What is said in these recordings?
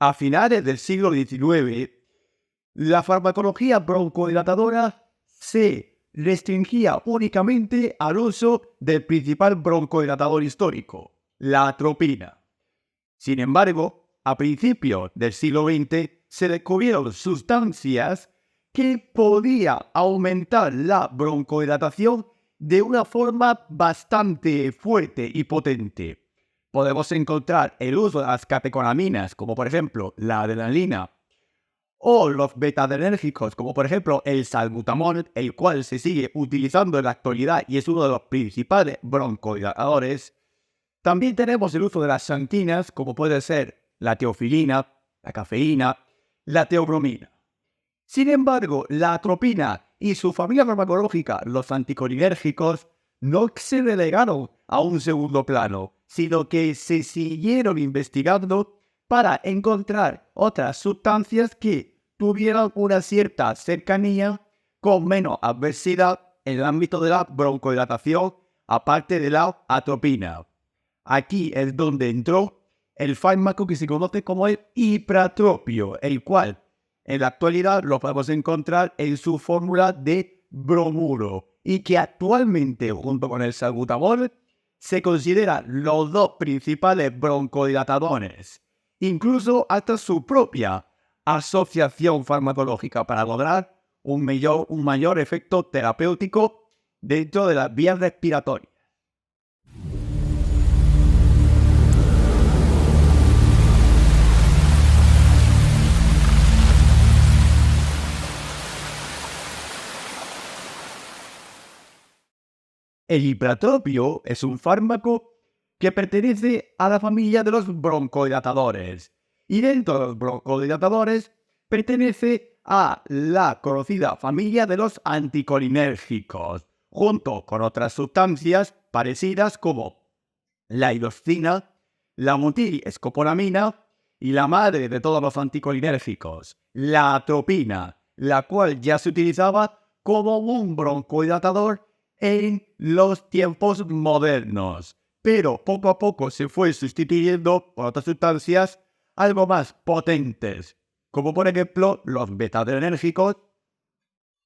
A finales del siglo XIX, la farmacología broncodilatadora se restringía únicamente al uso del principal broncodilatador histórico, la atropina. Sin embargo, a principios del siglo XX se descubrieron sustancias que podían aumentar la broncodilatación de una forma bastante fuerte y potente. Podemos encontrar el uso de las catecolaminas, como por ejemplo la adrenalina, o los beta-adrenérgicos, como por ejemplo el salbutamol, el cual se sigue utilizando en la actualidad y es uno de los principales broncodilatadores. También tenemos el uso de las xantinas, como puede ser la teofilina, la cafeína, la teobromina. Sin embargo, la atropina y su familia farmacológica, los anticolinérgicos, no se relegaron a un segundo plano, sino que se siguieron investigando para encontrar otras sustancias que tuvieran una cierta cercanía con menos adversidad en el ámbito de la broncodilatación, aparte de la atropina. Aquí es donde entró el fármaco que se conoce como el ipratropio, el cual en la actualidad lo podemos encontrar en su fórmula de bromuro y que actualmente, junto con el salbutamol, se consideran los dos principales broncodilatadores, incluso hasta su propia asociación farmacológica para lograr un mayor efecto terapéutico dentro de las vías respiratorias. El ipratropio es un fármaco que pertenece a la familia de los broncodilatadores y dentro de los broncodilatadores pertenece a la conocida familia de los anticolinérgicos, junto con otras sustancias parecidas como la hidroxina, la metilescopolamina y la madre de todos los anticolinérgicos, la atropina, la cual ya se utilizaba como un broncodilatador en los tiempos modernos, pero poco a poco se fue sustituyendo por otras sustancias algo más potentes, como por ejemplo los beta-adrenérgicos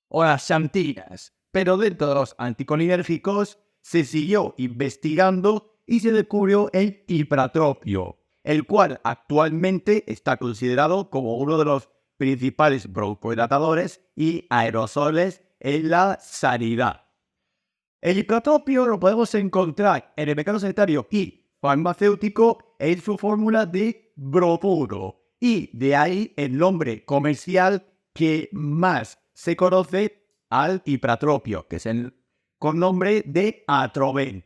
o las xantinas. Pero dentro de los anticolinérgicos se siguió investigando y se descubrió el ipratropio, el cual actualmente está considerado como uno de los principales broncodilatadores y aerosoles en la sanidad. El ipratropio lo podemos encontrar en el mercado sanitario y farmacéutico en su fórmula de bromuro, y de ahí el nombre comercial que más se conoce al ipratropio, que es el con nombre de Atrovent.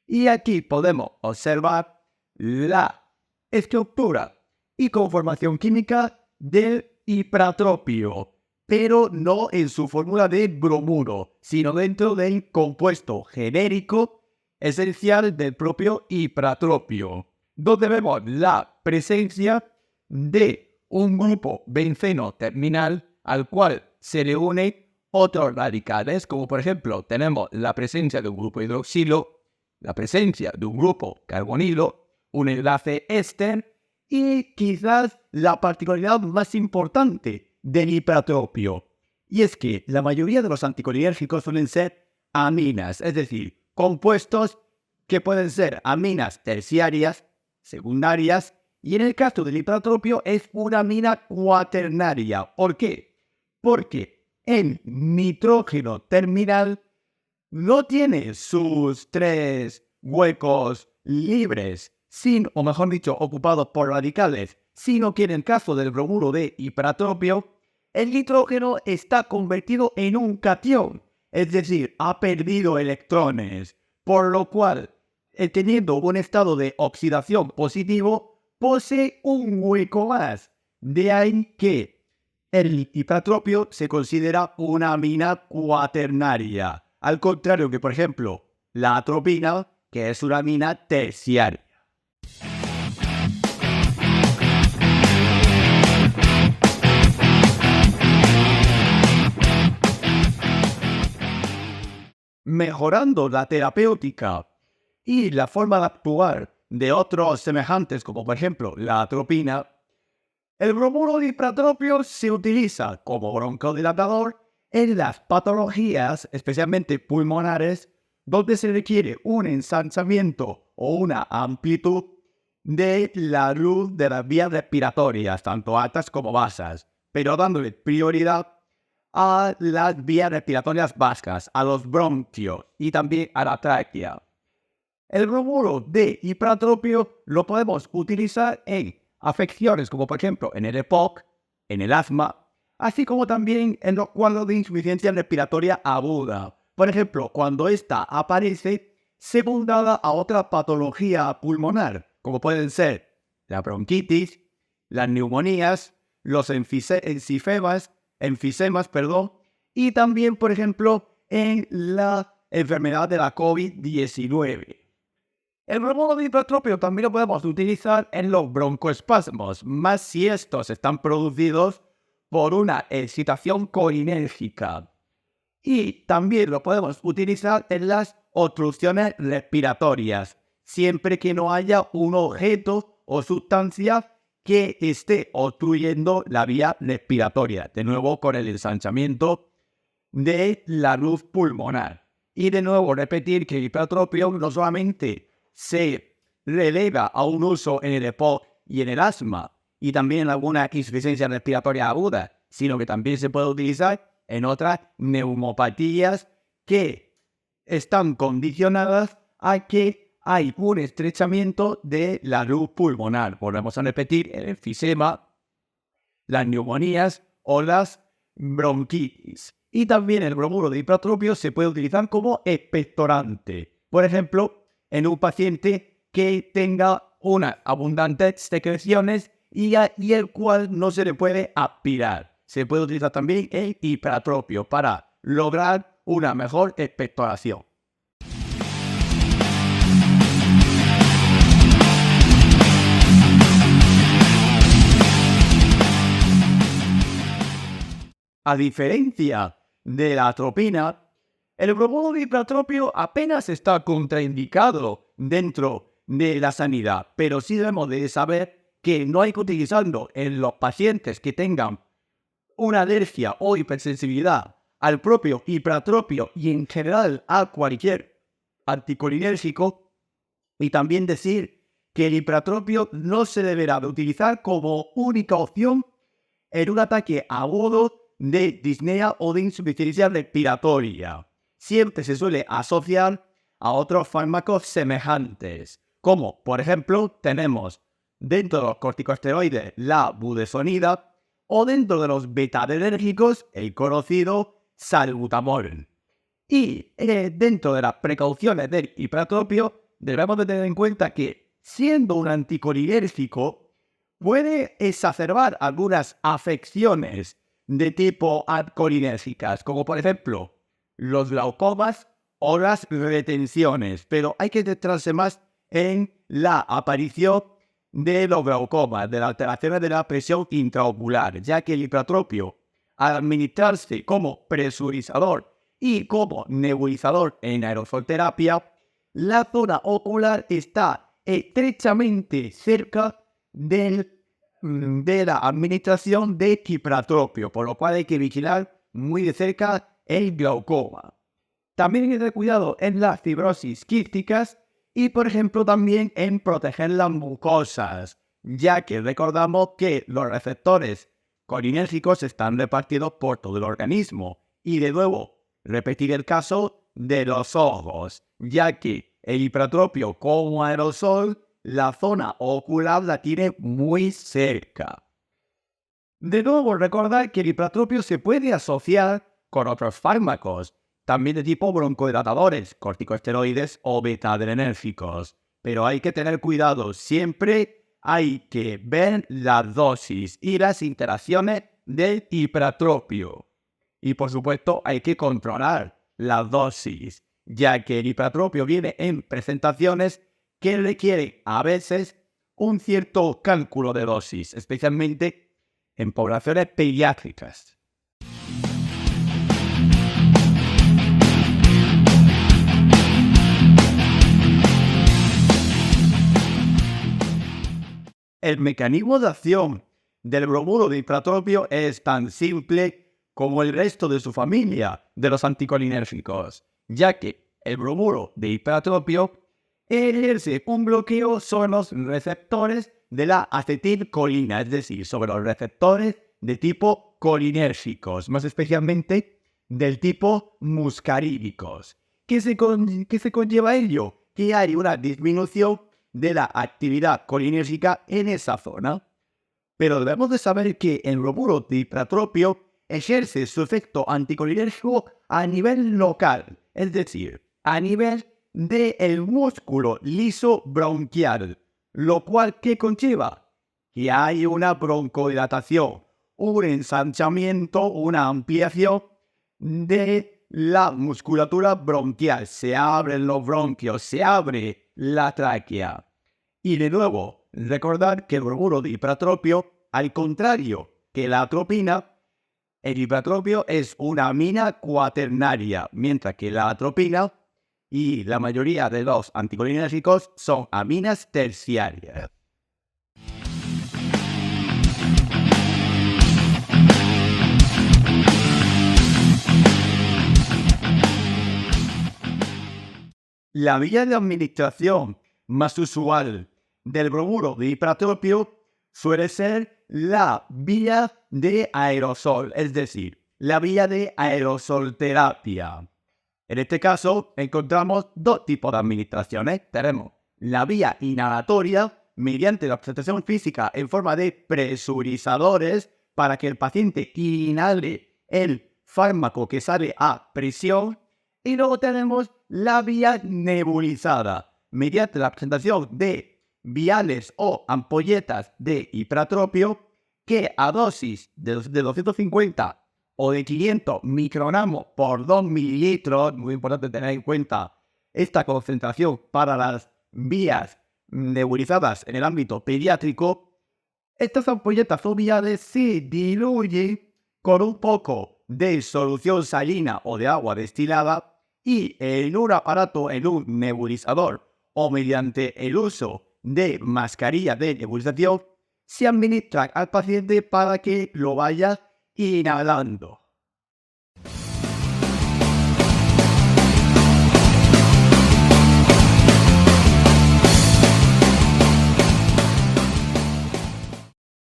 Y aquí podemos observar la estructura y conformación química del ipratropio, pero no en su fórmula de bromuro, sino dentro del compuesto genérico esencial del propio ipratropio, donde vemos la presencia de un grupo benceno terminal al cual se le unen otros radicales, como por ejemplo tenemos la presencia de un grupo hidroxilo, la presencia de un grupo carbonilo, un enlace éster y quizás la particularidad más importante del ipratropio. Y es que la mayoría de los anticolinérgicos suelen ser aminas, es decir, compuestos que pueden ser aminas terciarias, secundarias, y en el caso del ipratropio es una amina cuaternaria. ¿Por qué? Porque el nitrógeno terminal no tiene sus 3 huecos libres, o mejor dicho, ocupados por radicales, sino que en el caso del bromuro de ipratropio, el nitrógeno está convertido en un catión, es decir, ha perdido electrones, por lo cual, teniendo un estado de oxidación positivo, posee un hueco más. De ahí que el ipratropio se considera una amina cuaternaria, al contrario que, por ejemplo, la atropina, que es una amina terciaria. Mejorando la terapéutica y la forma de actuar de otros semejantes, como por ejemplo la atropina, El bromuro de ipratropio se utiliza como broncodilatador en las patologías, especialmente pulmonares, donde se requiere un ensanchamiento o una amplitud de la luz de las vías respiratorias, tanto altas como bajas, pero dándole prioridad a las vías respiratorias bajas, a los bronquios y también a la tráquea. El bromuro de ipratropio lo podemos utilizar en afecciones como por ejemplo en el EPOC, en el asma, así como también en los cuadros de insuficiencia respiratoria aguda. Por ejemplo, cuando esta aparece secundada a otra patología pulmonar, como pueden ser la bronquitis, las neumonías, los enfisemas, y también, por ejemplo, en la enfermedad de la COVID-19. El bromuro de ipratropio también lo podemos utilizar en los broncoespasmos, más si estos están producidos por una excitación colinérgica. Y también lo podemos utilizar en las obstrucciones respiratorias, siempre que no haya un objeto o sustancia que esté obstruyendo la vía respiratoria, de nuevo con el ensanchamiento de la luz pulmonar. Y de nuevo repetir que el ipratropio no solamente se relega a un uso en el EPOC y en el asma, y también en alguna insuficiencia respiratoria aguda, sino que también se puede utilizar en otras neumopatías que están condicionadas a que hay un estrechamiento de la luz pulmonar. Volvemos a repetir, el enfisema, las neumonías o las bronquitis. Y también el bromuro de ipratropio se puede utilizar como expectorante. Por ejemplo, en un paciente que tenga unas abundantes secreciones y el cual no se le puede aspirar. Se puede utilizar también el ipratropio para lograr una mejor expectoración. A diferencia de la atropina, el bromuro de ipratropio apenas está contraindicado dentro de la sanidad, pero sí debemos de saber que no hay que utilizarlo en los pacientes que tengan una alergia o hipersensibilidad al propio ipratropio y en general a cualquier anticolinérgico, y también decir que el ipratropio no se deberá de utilizar como única opción en un ataque agudo de disnea o de insuficiencia respiratoria. Siempre se suele asociar a otros fármacos semejantes, como por ejemplo tenemos dentro de los corticosteroides la budesonida o dentro de los beta-adrenérgicos el conocido salbutamol. Y dentro de las precauciones del ipratropio debemos de tener en cuenta que siendo un anticolinérgico puede exacerbar algunas afecciones de tipo colinérgicas, como por ejemplo los glaucomas o las retenciones, pero hay que centrarse más en la aparición de los glaucomas, de las alteraciones de la presión intraocular, ya que el ipratropio, al administrarse como presurizador y como nebulizador en aerosolterapia, la zona ocular está estrechamente cerca de la administración de ipratropio, por lo cual hay que vigilar muy de cerca el glaucoma. También hay que tener cuidado en las fibrosis quísticas y, por ejemplo, también en proteger las mucosas, ya que recordamos que los receptores colinérgicos están repartidos por todo el organismo. Y de nuevo, repetir el caso de los ojos, ya que el ipratropio como aerosol, la zona ocular la tiene muy cerca. De nuevo, recordar que el ipratropio se puede asociar con otros fármacos, también de tipo broncodilatadores, corticosteroides o beta-adrenérgicos. Pero hay que tener cuidado, siempre hay que ver la dosis y las interacciones del ipratropio. Y por supuesto hay que controlar la dosis, ya que el ipratropio viene en presentaciones que requieren a veces un cierto cálculo de dosis, especialmente en poblaciones pediátricas. El mecanismo de acción del bromuro de ipratropio es tan simple como el resto de su familia de los anticolinérgicos, ya que el bromuro de ipratropio ejerce un bloqueo sobre los receptores de la acetilcolina, es decir, sobre los receptores de tipo colinérgicos, más especialmente del tipo muscarínicos. ¿Qué se conlleva ello? Que hay una disminución de la actividad colinérgica en esa zona. Pero debemos de saber que el bromuro de ipratropio ejerce su efecto anticolinérgico a nivel local, es decir, a nivel del músculo liso bronquial, lo cual ¿qué conlleva? Que hay una broncodilatación, un ensanchamiento, una ampliación de la musculatura bronquial. Se abren los bronquios, se abre la tráquea. Y de nuevo, recordar que el bromuro de ipratropio, al contrario que la atropina, el ipratropio es una amina cuaternaria, mientras que la atropina y la mayoría de los anticolinérgicos son aminas terciarias. La vía de administración más usual del bromuro de ipratropio suele ser la vía de aerosol, es decir, la vía de aerosolterapia. En este caso encontramos dos tipos de administraciones. Tenemos la vía inhalatoria mediante la presentación física en forma de presurizadores para que el paciente inhale el fármaco que sale a presión. Y luego tenemos la vía nebulizada mediante la presentación de viales o ampolletas de ipratropio que a dosis de 250 o de 500 microgramos por 2 mililitros, muy importante tener en cuenta esta concentración para las vías nebulizadas en el ámbito pediátrico, estas ampolletas o viales se diluyen con un poco de solución salina o de agua destilada y en un aparato, en un nebulizador o mediante el uso de mascarilla de nebulización, se administran al paciente para que lo vaya inhalando.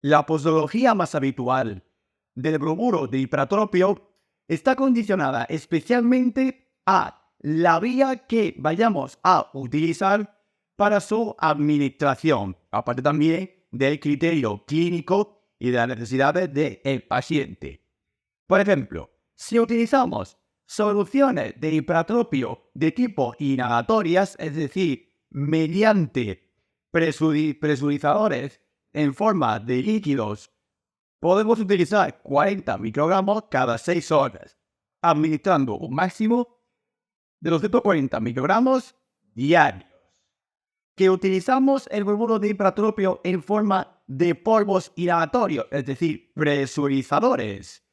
La posología más habitual del bromuro de ipratropio está condicionada especialmente a la vía que vayamos a utilizar para su administración, aparte también del criterio clínico y de las necesidades del paciente. Por ejemplo, si utilizamos soluciones de ipratropio de tipo inhalatorias, es decir, mediante presurizadores en forma de líquidos, podemos utilizar 40 microgramos cada 6 horas, administrando un máximo de 240 microgramos diarios. Que utilizamos el bromuro de ipratropio en forma de polvos inhalatorios, es decir, presurizadores.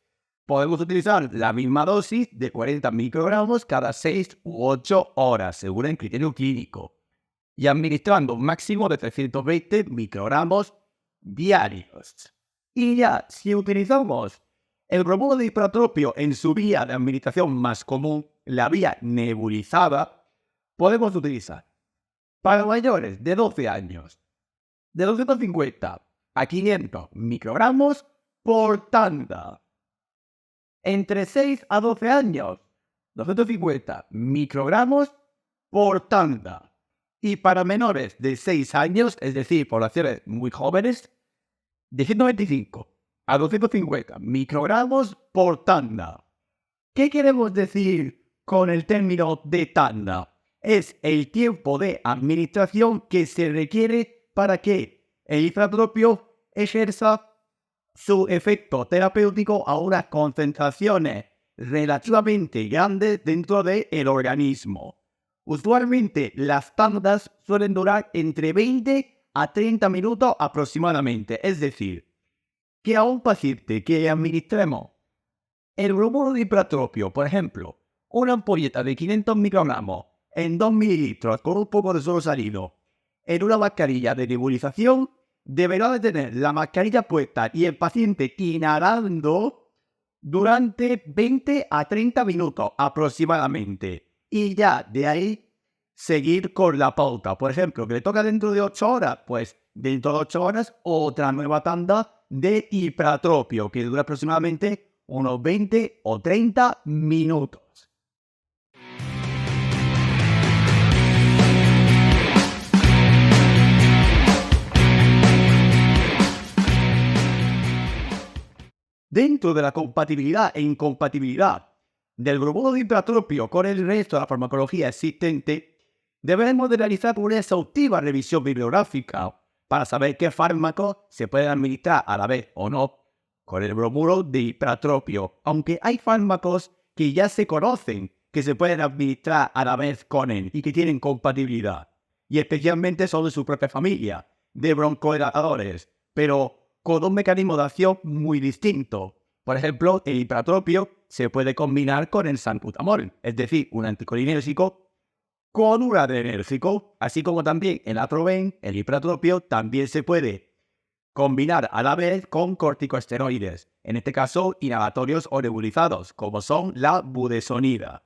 Podemos utilizar la misma dosis de 40 microgramos cada 6 u 8 horas, según el criterio clínico, y administrando un máximo de 320 microgramos diarios. Y ya, si utilizamos el bromuro de ipratropio en su vía de administración más común, la vía nebulizada, podemos utilizar para mayores de 12 años, de 250 a 500 microgramos por tanda. Entre 6 a 12 años, 250 microgramos por tanda. Y para menores de 6 años, es decir, poblaciones muy jóvenes, de 125 a 250 microgramos por tanda. ¿Qué queremos decir con el término de tanda? Es el tiempo de administración que se requiere para que el ipratropio ejerza su efecto terapéutico a unas concentraciones relativamente grandes dentro del organismo. Usualmente las tandas suelen durar entre 20 a 30 minutos aproximadamente, es decir, que a un paciente que administremos el bromuro de ipratropio, por ejemplo, una ampolleta de 500 microgramos en 2 mililitros con un poco de suero salino en una mascarilla de nebulización, deberá de tener la mascarilla puesta y el paciente inhalando durante 20 a 30 minutos aproximadamente. Y ya de ahí seguir con la pauta. Por ejemplo, que le toca dentro de 8 horas, pues dentro de 8 horas otra nueva tanda de hipratropio que dura aproximadamente unos 20 o 30 minutos. Dentro de la compatibilidad e incompatibilidad del bromuro de hipratropio con el resto de la farmacología existente, debemos de realizar una exhaustiva revisión bibliográfica para saber qué fármacos se pueden administrar a la vez o no con el bromuro de hipratropio, aunque hay fármacos que ya se conocen que se pueden administrar a la vez con él y que tienen compatibilidad, y especialmente son de su propia familia, de broncodilatadores, pero con un mecanismo de acción muy distinto. Por ejemplo, el hipratropio se puede combinar con el salbutamol, es decir, un anticolinérgico con un adrenérgico, así como también el atroven, el hipratropio, también se puede combinar a la vez con corticosteroides, en este caso inhalatorios o nebulizados, como son la budesonida.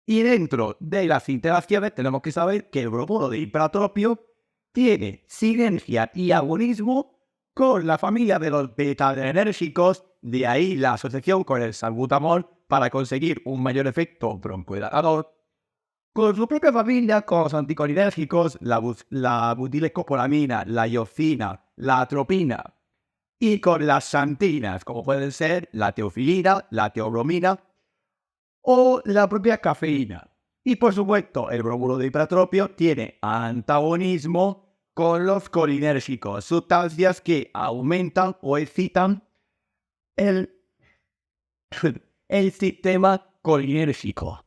Y dentro de las interacciones tenemos que saber que el bromuro de hipratropio tiene sinergia y agonismo con la familia de los beta-adrenérgicos, de ahí la asociación con el salbutamol para conseguir un mayor efecto broncodilatador, con su propia familia, con los anticolinérgicos, la butilescopolamina, la iosina, la atropina, y con las xantinas, como pueden ser la teofilina, la teobromina o la propia cafeína. Y por supuesto, el bromuro de hipratropio tiene antagonismo con los colinérgicos, sustancias que aumentan o excitan el sistema colinérgico.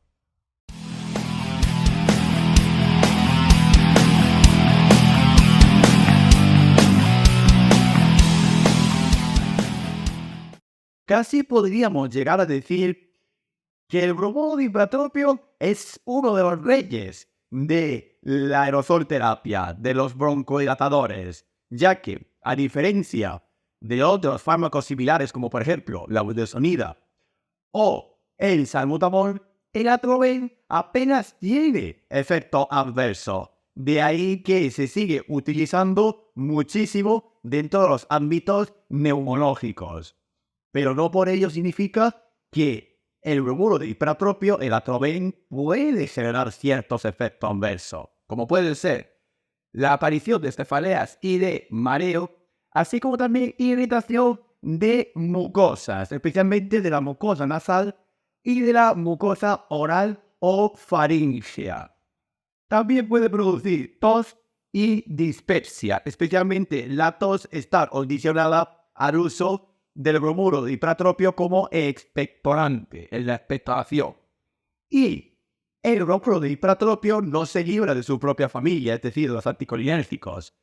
Casi podríamos llegar a decir que el bromuro de hipratropio es uno de los reyes de la aerosol terapia, de los broncodilatadores, ya que, a diferencia de otros fármacos similares como por ejemplo la budesonida o el salbutamol, el atroven apenas tiene efecto adverso. De ahí que se sigue utilizando muchísimo dentro de los ámbitos neumológicos. Pero no por ello significa que el bromuro de hipratropio, el atroven, puede generar ciertos efectos adversos, como pueden ser la aparición de cefaleas y de mareo, así como también irritación de mucosas, especialmente de la mucosa nasal y de la mucosa oral o faríngea. También puede producir tos y dispepsia, especialmente la tos está condicionada al uso del bromuro de hipratropio como expectorante en la expectoración. Y el bromuro de hipratropio no se libra de su propia familia, es decir, los anticolinérgicos.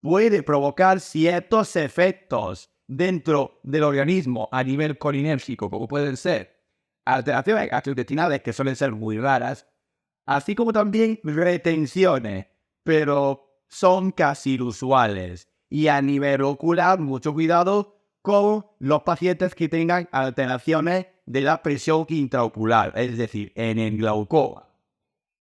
Puede provocar ciertos efectos dentro del organismo a nivel colinérgico, como pueden ser alteraciones gastrointestinales que suelen ser muy raras, así como también retenciones, pero son casi inusuales. Y a nivel ocular, mucho cuidado con los pacientes que tengan alteraciones de la presión intraocular, es decir, en el glaucoma.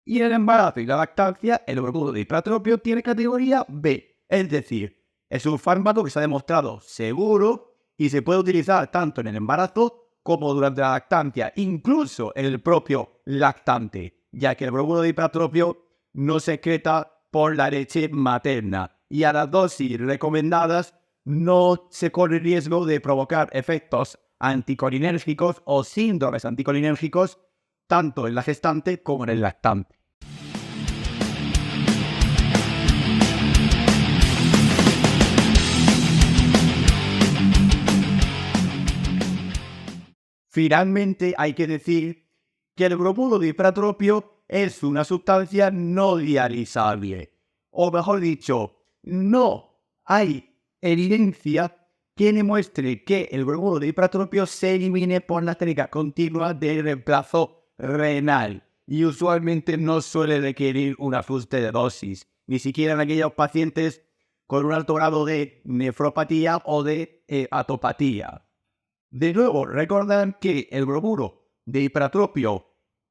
Y en el embarazo y la lactancia, el bromuro de hipratropio tiene categoría B, es decir, es un fármaco que se ha demostrado seguro y se puede utilizar tanto en el embarazo como durante la lactancia, incluso en el propio lactante, ya que el bromuro de hipratropio no se excreta por la leche materna y a las dosis recomendadas no se corre riesgo de provocar efectos anticolinérgicos o síndromes anticolinérgicos tanto en la gestante como en el lactante. Finalmente, hay que decir que el bromuro de hipratropio es una sustancia no dializable, o mejor dicho, no hay evidencia que demuestre que el bromuro de hipratropio se elimine por la técnica continua de reemplazo renal y usualmente no suele requerir un ajuste de dosis, ni siquiera en aquellos pacientes con un alto grado de nefropatía o de atopatía. De nuevo, recuerdan que el bromuro de hipertropio,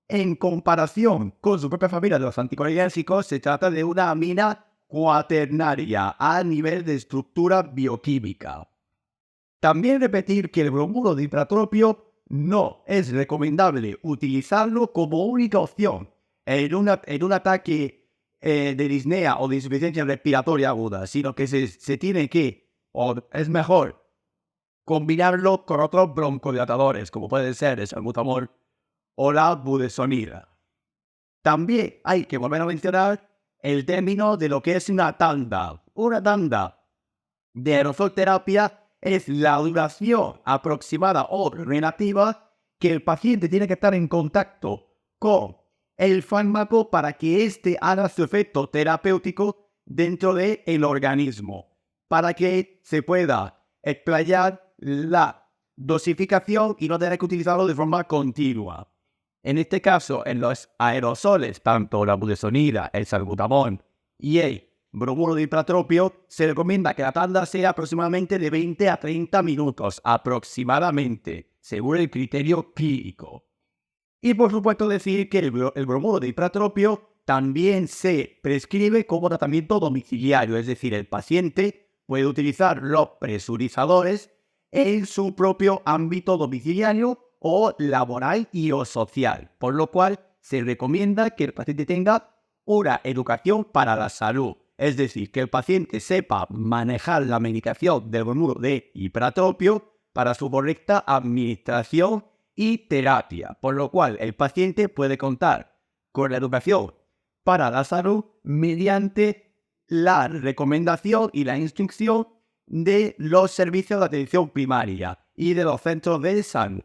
en comparación con su propia familia de los anticolinérgicos, se trata de una amina cuaternaria a nivel de estructura bioquímica. También repetir que el bromuro de hipertropio no es recomendable utilizarlo como única opción en un ataque de disnea o de insuficiencia respiratoria aguda, sino que se tiene que, o es mejor, combinarlo con otros broncodilatadores, como pueden ser el salbutamol o la budesonida. También hay que volver a mencionar el término de lo que es una tanda. Una tanda de aerosol terapia es la duración aproximada o relativa que el paciente tiene que estar en contacto con el fármaco para que éste haga su efecto terapéutico dentro del organismo, para que se pueda explayar la dosificación y no tener que utilizarlo de forma continua. En este caso, en los aerosoles, tanto la budesonida, el salbutamol y el bromuro de hipertropio, se recomienda que la tanda sea aproximadamente de 20 a 30 minutos, aproximadamente, según el criterio clínico. Y por supuesto decir que el bromuro de hipertropio también se prescribe como tratamiento domiciliario, es decir, el paciente puede utilizar los presurizadores en su propio ámbito domiciliario o laboral y o social, por lo cual se recomienda que el paciente tenga una educación para la salud, es decir, que el paciente sepa manejar la medicación del bromuro de hipertropio para su correcta administración y terapia, por lo cual el paciente puede contar con la educación para la salud mediante la recomendación y la instrucción de los servicios de atención primaria y de los centros de salud.